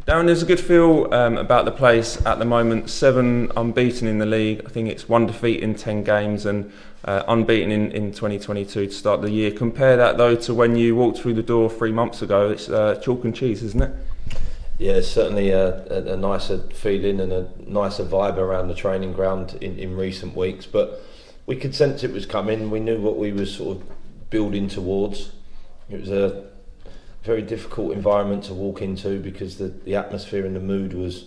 Darren, there's a good feel about the place at the moment. 7 unbeaten in the league. I think it's 1 defeat in 10 games and unbeaten in 2022 to start the year. Compare that though to when you walked through the door 3 months ago. It's chalk and cheese, isn't it? Yeah, it's certainly a nicer feeling and a nicer vibe around the training ground in recent weeks. But we could sense it was coming. We knew what we were sort of building towards. It was a very difficult environment to walk into because the atmosphere and the mood was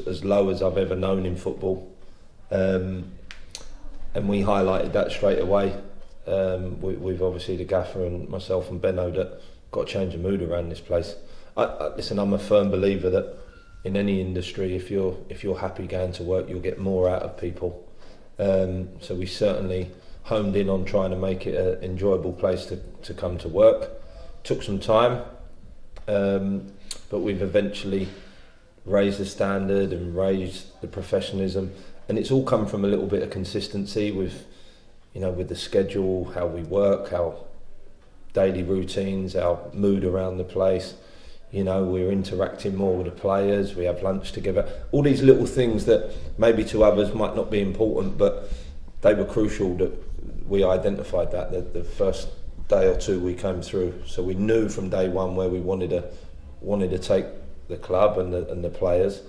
as low as I've ever known in football, and we highlighted that straight away. We've obviously the gaffer and myself and Benno that got to change the mood around this place. Listen, I'm a firm believer that in any industry, if you're happy going to work, you'll get more out of people. So we certainly homed in on trying to make it an enjoyable place to come to work. Took some time, but we've eventually raised the standard and raised the professionalism, and it's all come from a little bit of consistency with the schedule, how we work, our daily routines, our mood around the place. We're interacting more with the players, we have lunch together, all these little things that maybe to others might not be important, but they were crucial that we identified that the first day or two we came through. So we knew from day one where we wanted to take the club and the players.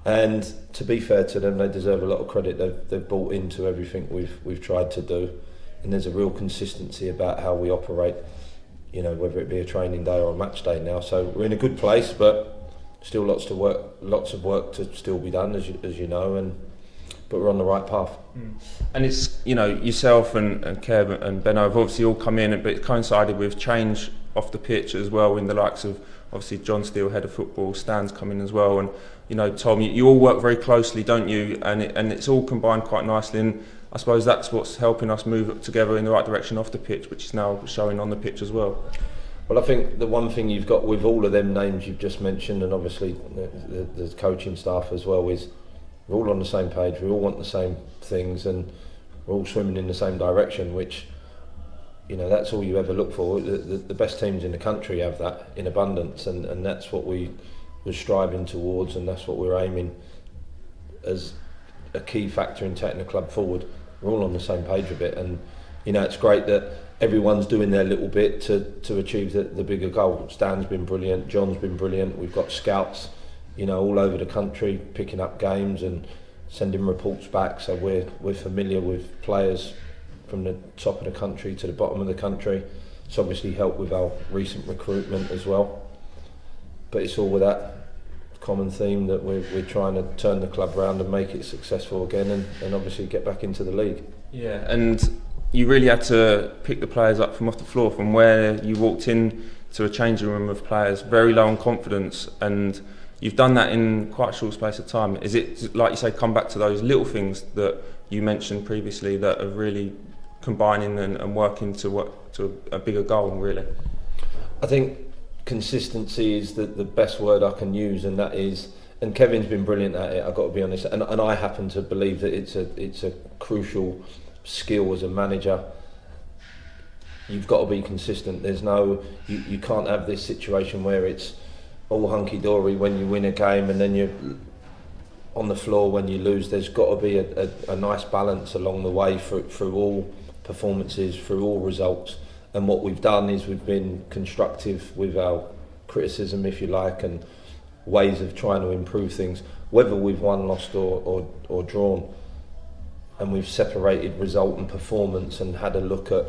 And to be fair to them, they deserve a lot of credit. They've bought into everything we've tried to do, and there's a real consistency about how we operate. Whether it be a training day or a match day now. So we're in a good place, but still lots of work to still be done, as you know, but we're on the right path. And it's yourself and Kev and Benno have obviously all come in, but it coincided with change off the pitch as well, in the likes of obviously John Steele, head of football, Stan's come in as well, and Tom, you all work very closely, don't you? And it's all combined quite nicely, and I suppose that's what's helping us move together in the right direction off the pitch, which is now showing on the pitch as well. Well, I think the one thing you've got with all of them names you've just mentioned, and obviously the coaching staff as well, is we're all on the same page. We all want the same things, and we're all swimming in the same direction. Which, that's all you ever look for. The best teams in the country have that in abundance, and that's what we're striving towards, and that's what we're aiming as a key factor in taking the club forward. We're all on the same page with it, and it's great that everyone's doing their little bit to achieve the bigger goal. Stan's been brilliant, John's been brilliant. We've got scouts all over the country picking up games and sending reports back, so we're familiar with players from the top of the country to the bottom of the country. It's obviously helped with our recent recruitment as well, but it's all with that common theme that we're trying to turn the club around and make it successful again, and obviously get back into the league. Yeah, and you really had to pick the players up from off the floor, from where you walked in to a changing room of players very low on confidence, and you've done that in quite a short space of time. Is it, like you say, come back to those little things that you mentioned previously that are really combining and working to a bigger goal, really? I think consistency is the best word I can use, and that is, and Kevin's been brilliant at it, I've got to be honest, and I happen to believe that it's a crucial skill as a manager. You've got to be consistent. There's no, you can't have this situation where it's all hunky-dory when you win a game and then you're on the floor when you lose. There's got to be a nice balance along the way through all performances, through all results. And what we've done is we've been constructive with our criticism, if you like, and ways of trying to improve things, whether we've won, lost or drawn. And we've separated result and performance and had a look at,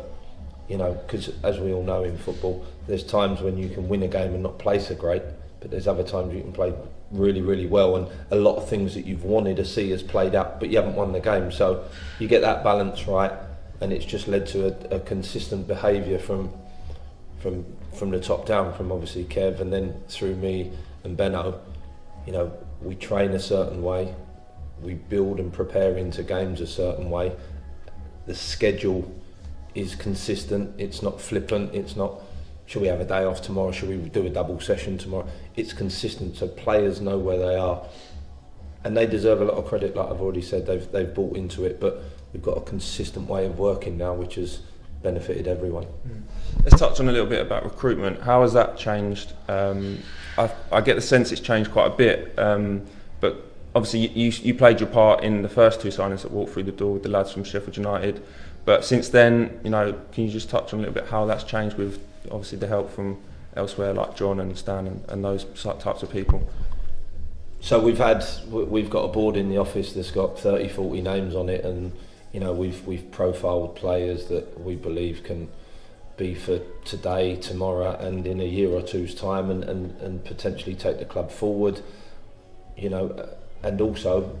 because as we all know in football, there's times when you can win a game and not play so great, but there's other times you can play really, really well, and a lot of things that you've wanted to see has played out, but you haven't won the game. So you get that balance right, and it's just led to a consistent behaviour from the top down, from obviously Kev and then through me and Benno. We train a certain way, we build and prepare into games a certain way. The schedule is consistent, it's not flippant, it's not, should we have a day off tomorrow, should we do a double session tomorrow? It's consistent, so players know where they are, and they deserve a lot of credit. Like I've already said, they've bought into it, but we've got a consistent way of working now, which has benefited everyone. Let's touch on a little bit about recruitment. How has that changed? I get the sense it's changed quite a bit, but obviously you played your part in the first 2 signings that walked through the door with the lads from Sheffield United. But since then, can you just touch on a little bit how that's changed with obviously the help from elsewhere like John and Stan and those types of people? So we've got a board in the office that's got 30, 40 names on it, and we've profiled players that we believe can be for today, tomorrow, and in a year or two's time, and potentially take the club forward. And also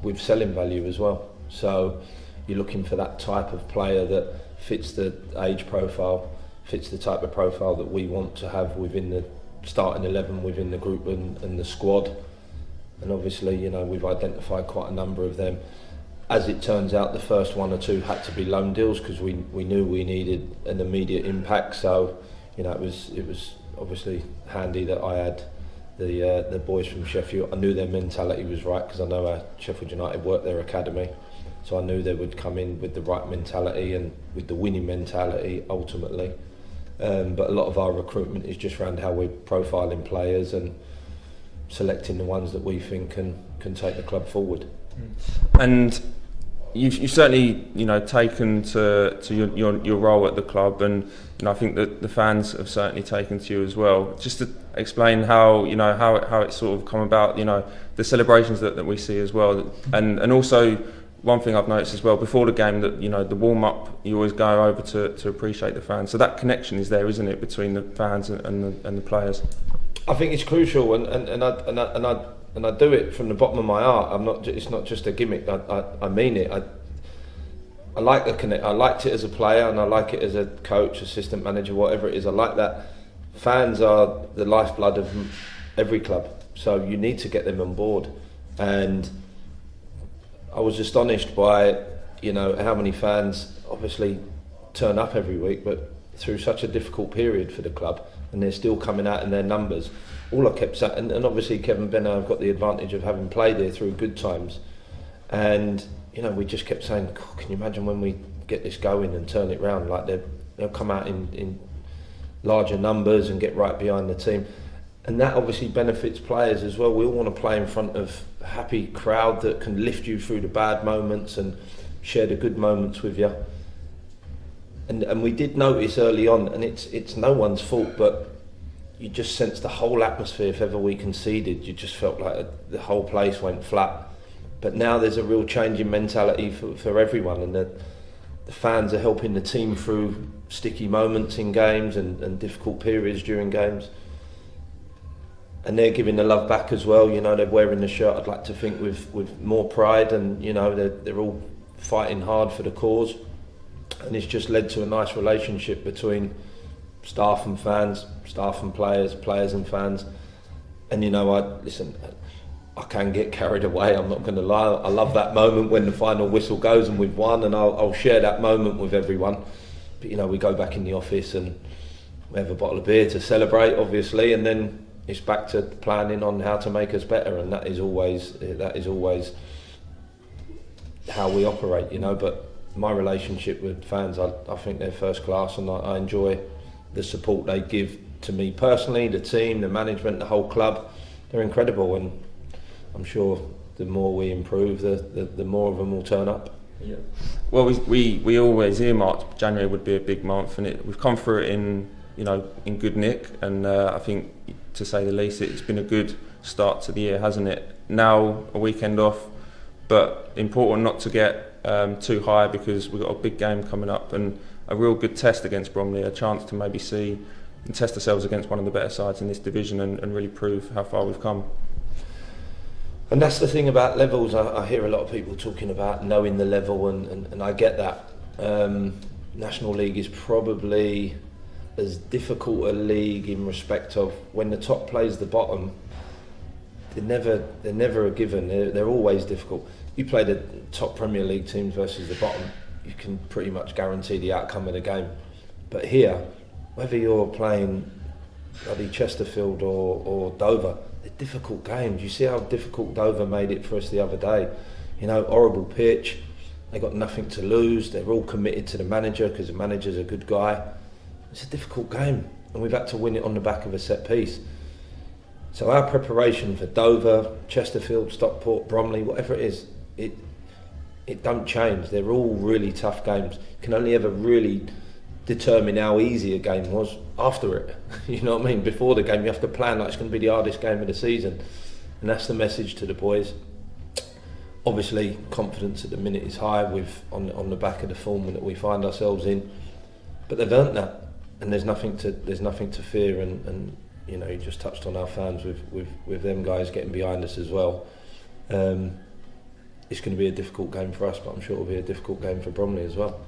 with selling value as well. So you're looking for that type of player that fits the age profile, fits the type of profile that we want to have within the starting 11, within the group and the squad. And obviously, we've identified quite a number of them. As it turns out, the first 1 or 2 had to be loan deals because we knew we needed an immediate impact. So, it was obviously handy that I had the boys from Sheffield. I knew their mentality was right because I know Sheffield United worked their academy, so I knew they would come in with the right mentality and with the winning mentality ultimately. But a lot of our recruitment is just around how we're profiling players and selecting the ones that we think can take the club forward. And you've certainly taken to your role at the club, and I think that the fans have certainly taken to you as well. Just to explain how how it's sort of come about, the celebrations that we see as well, and also one thing I've noticed as well before the game that the warm up you always go over to appreciate the fans. So that connection is there, isn't it, between the fans and the players? I think it's crucial, and I do it from the bottom of my heart. It's not just a gimmick. I mean it. I like the connect. I liked it as a player, and I like it as a coach, assistant manager, whatever it is. I like that. Fans are the lifeblood of every club, so you need to get them on board. And I was astonished by how many fans obviously turn up every week, but through such a difficult period for the club, and they're still coming out in their numbers. All I kept saying, and obviously Kevin Benno have got the advantage of having played there through good times, and we just kept saying, can you imagine when we get this going and turn it round? Like they'll come out in larger numbers and get right behind the team, and that obviously benefits players as well. We all want to play in front of a happy crowd that can lift you through the bad moments and share the good moments with you. And we did notice early on, and it's no one's fault, but you just sensed the whole atmosphere. If ever we conceded, you just felt like the whole place went flat. But now there's a real change in mentality for everyone, and the fans are helping the team through sticky moments in games and difficult periods during games. And they're giving the love back as well. They're wearing the shirt, I'd like to think, with more pride, and they're all fighting hard for the cause. And it's just led to a nice relationship between staff and fans, staff and players, players and fans. And I can get carried away, I'm not going to lie. I love that moment when the final whistle goes and we've won, and I'll share that moment with everyone. But we go back in the office and we have a bottle of beer to celebrate, obviously, and then it's back to planning on how to make us better, and that is always how we operate, But my relationship with fans, I think they're first class, and I enjoy the support they give to me personally, the team, the management, the whole club. They're incredible, and I'm sure the more we improve, the more of them will turn up. Yeah. Well, we always earmarked January would be a big month, and we've come through it in good nick, and I think, to say the least, it's been a good start to the year, hasn't it? Now a weekend off, but important not to get too high, because we've got a big game coming up and a real good test against Bromley, a chance to maybe see and test ourselves against one of the better sides in this division and really prove how far we've come. And that's the thing about levels. I hear a lot of people talking about knowing the level, and I get that. National League is probably as difficult a league in respect of when the top plays the bottom, they're never a given. They're always difficult. You play the top Premier League teams versus the bottom, you can pretty much guarantee the outcome of the game. But here, whether you're playing bloody Chesterfield or Dover, they're difficult games. You see how difficult Dover made it for us the other day. Horrible pitch, They got nothing to lose. They're all committed to the manager because the manager's a good guy. It's a difficult game, and we've had to win it on the back of a set piece. So our preparation for Dover, Chesterfield, Stockport, Bromley, whatever it is, it don't change. They're all really tough games. You can only ever really determine how easy a game was after it. You know what I mean? Before the game, you have to plan like it's going to be the hardest game of the season, and that's the message to the boys. Obviously, confidence at the minute is high on the back of the form that we find ourselves in, but they've earned that, and there's nothing to fear. And you know, you just touched on our fans with them guys getting behind us as well. It's going to be a difficult game for us, but I'm sure it'll be a difficult game for Bromley as well.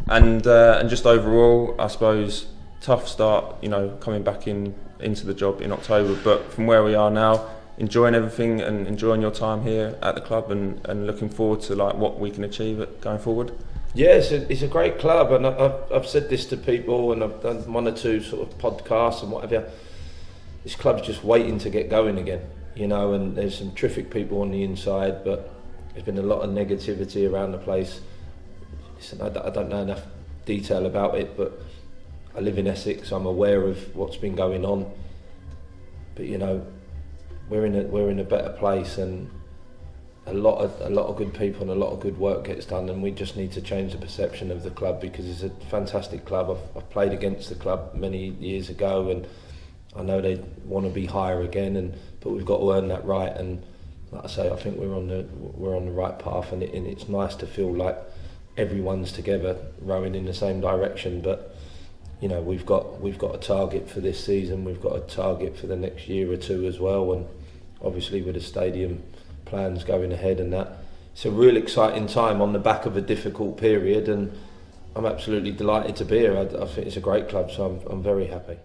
And just overall, I suppose tough start. You know, coming back into the job in October, but from where we are now, enjoying everything and enjoying your time here at the club, and looking forward to like what we can achieve going forward. Yeah, it's a great club, and I've said this to people, and I've done one or two sort of podcasts and whatever. This club's just waiting to get going again, you know, and there's some terrific people on the inside, but there's been a lot of negativity around the place. Listen, I don't know enough detail about it, but I live in Essex, so I'm aware of what's been going on. But you know, we're in a better place, and a lot of good people and a lot of good work gets done, and we just need to change the perception of the club, because it's a fantastic club. I've played against the club many years ago, and I know they want to be higher again, but we've got to earn that right. And like I say, I think we're on the right path, and it's nice to feel like everyone's together rowing in the same direction. But you know, we've got a target for this season. We've got a target for the next year or two as well, and obviously with the stadium plans going ahead and that, it's a real exciting time on the back of a difficult period, and I'm absolutely delighted to be here. I think it's a great club, so I'm very happy.